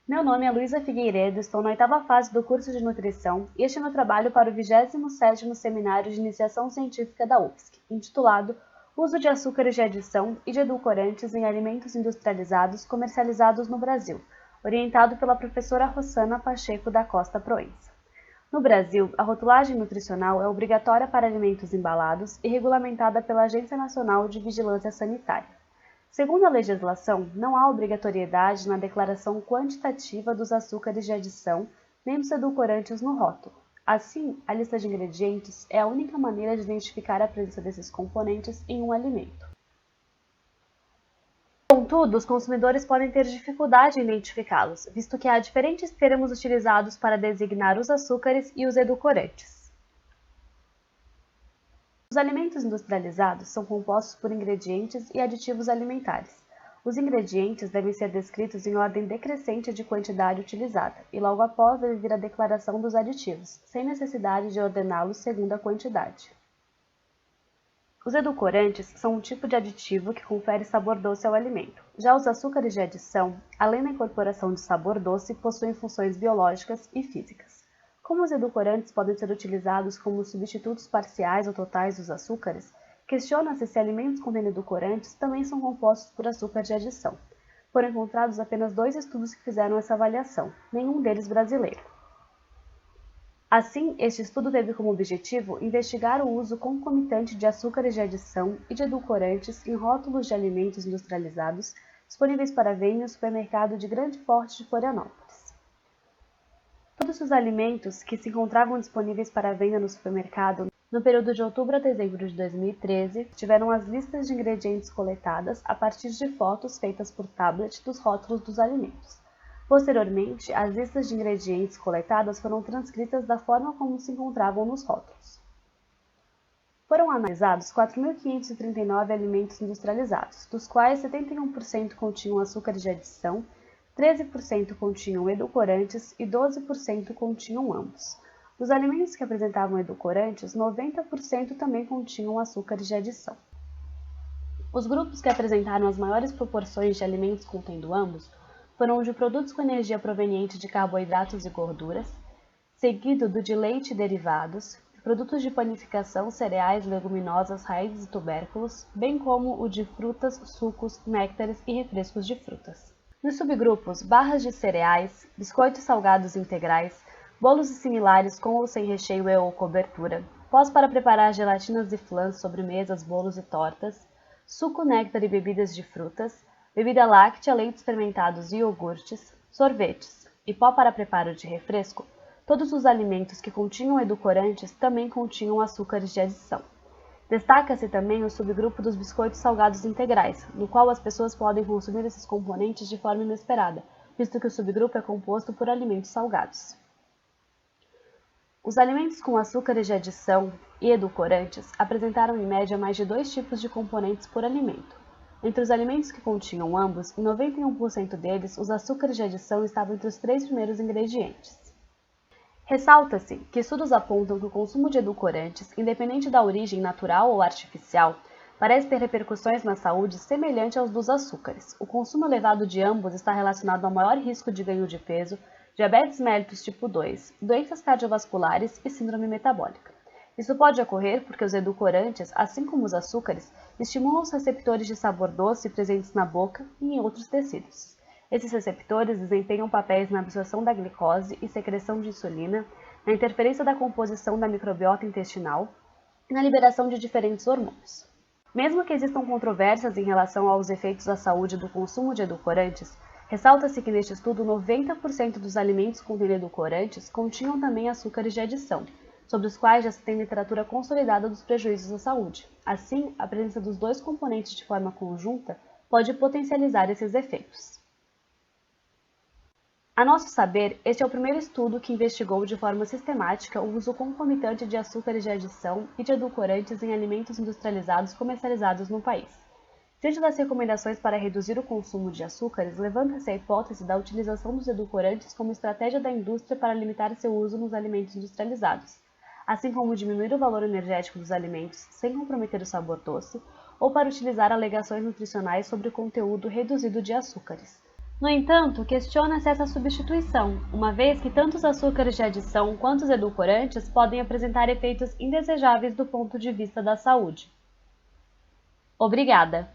Meu nome é Luísa Figueiredo, estou na 8ª fase do curso de nutrição e este é meu trabalho para o 27º Seminário de Iniciação Científica da UFSC, intitulado Uso de açúcares de adição e de edulcorantes em alimentos industrializados comercializados no Brasil, orientado pela professora Rossana Pacheco da Costa Proença. No Brasil, a rotulagem nutricional é obrigatória para alimentos embalados e regulamentada pela Agência Nacional de Vigilância Sanitária. Segundo a legislação, não há obrigatoriedade na declaração quantitativa dos açúcares de adição nem dos edulcorantes no rótulo. Assim, a lista de ingredientes é a única maneira de identificar a presença desses componentes em um alimento. Contudo, os consumidores podem ter dificuldade em identificá-los, visto que há diferentes termos utilizados para designar os açúcares e os edulcorantes. Os alimentos industrializados são compostos por ingredientes e aditivos alimentares. Os ingredientes devem ser descritos em ordem decrescente de quantidade utilizada, e logo após deve vir a declaração dos aditivos, sem necessidade de ordená-los segundo a quantidade. Os edulcorantes são um tipo de aditivo que confere sabor doce ao alimento. Já os açúcares de adição, além da incorporação de sabor doce, possuem funções biológicas e físicas. Como os edulcorantes podem ser utilizados como substitutos parciais ou totais dos açúcares, questiona-se se alimentos contendo edulcorantes também são compostos por açúcar de adição. Foram encontrados apenas 2 estudos que fizeram essa avaliação, nenhum deles brasileiro. Assim, este estudo teve como objetivo investigar o uso concomitante de açúcares de adição e de edulcorantes em rótulos de alimentos industrializados disponíveis para venda no supermercado de Grande Porte de Florianópolis. Todos os alimentos que se encontravam disponíveis para venda no supermercado no período de outubro a dezembro de 2013 tiveram as listas de ingredientes coletadas a partir de fotos feitas por tablet dos rótulos dos alimentos. Posteriormente, as listas de ingredientes coletadas foram transcritas da forma como se encontravam nos rótulos. Foram analisados 4.539 alimentos industrializados, dos quais 71% continham açúcares de adição, 13% continham edulcorantes e 12% continham ambos. Dos alimentos que apresentavam edulcorantes, 90% também continham açúcares de adição. Os grupos que apresentaram as maiores proporções de alimentos contendo ambos foram o de produtos com energia proveniente de carboidratos e gorduras, seguido do de leite e derivados, produtos de panificação, cereais, leguminosas, raízes e tubérculos, bem como o de frutas, sucos, néctares e refrescos de frutas. Nos subgrupos, barras de cereais, biscoitos salgados integrais, bolos e similares com ou sem recheio e ou cobertura, pós para preparar gelatinas e flãs, sobremesas, bolos e tortas, suco, néctar e bebidas de frutas, bebida láctea, leites fermentados e iogurtes, sorvetes e pó para preparo de refresco, todos os alimentos que continham edulcorantes também continham açúcares de adição. Destaca-se também o subgrupo dos biscoitos salgados integrais, no qual as pessoas podem consumir esses componentes de forma inesperada, visto que o subgrupo é composto por alimentos salgados. Os alimentos com açúcares de adição e edulcorantes apresentaram em média mais de 2 tipos de componentes por alimento. Entre os alimentos que continham ambos, em 91% deles, os açúcares de adição estavam entre os 3 primeiros ingredientes. Ressalta-se que estudos apontam que o consumo de edulcorantes, independente da origem natural ou artificial, parece ter repercussões na saúde semelhante aos dos açúcares. O consumo elevado de ambos está relacionado ao maior risco de ganho de peso, diabetes mellitus tipo 2, doenças cardiovasculares e síndrome metabólica. Isso pode ocorrer porque os edulcorantes, assim como os açúcares, estimulam os receptores de sabor doce presentes na boca e em outros tecidos. Esses receptores desempenham papéis na absorção da glicose e secreção de insulina, na interferência da composição da microbiota intestinal e na liberação de diferentes hormônios. Mesmo que existam controvérsias em relação aos efeitos à saúde do consumo de edulcorantes, ressalta-se que neste estudo 90% dos alimentos contendo edulcorantes continham também açúcares de adição, sobre os quais já se tem literatura consolidada dos prejuízos à saúde. Assim, a presença dos 2 componentes de forma conjunta pode potencializar esses efeitos. A nosso saber, este é o primeiro estudo que investigou de forma sistemática o uso concomitante de açúcares de adição e de edulcorantes em alimentos industrializados comercializados no país. Diante das recomendações para reduzir o consumo de açúcares, levanta-se a hipótese da utilização dos edulcorantes como estratégia da indústria para limitar seu uso nos alimentos industrializados, assim como diminuir o valor energético dos alimentos sem comprometer o sabor doce, ou para utilizar alegações nutricionais sobre o conteúdo reduzido de açúcares. No entanto, questiona-se essa substituição, uma vez que tanto os açúcares de adição quanto os edulcorantes podem apresentar efeitos indesejáveis do ponto de vista da saúde. Obrigada!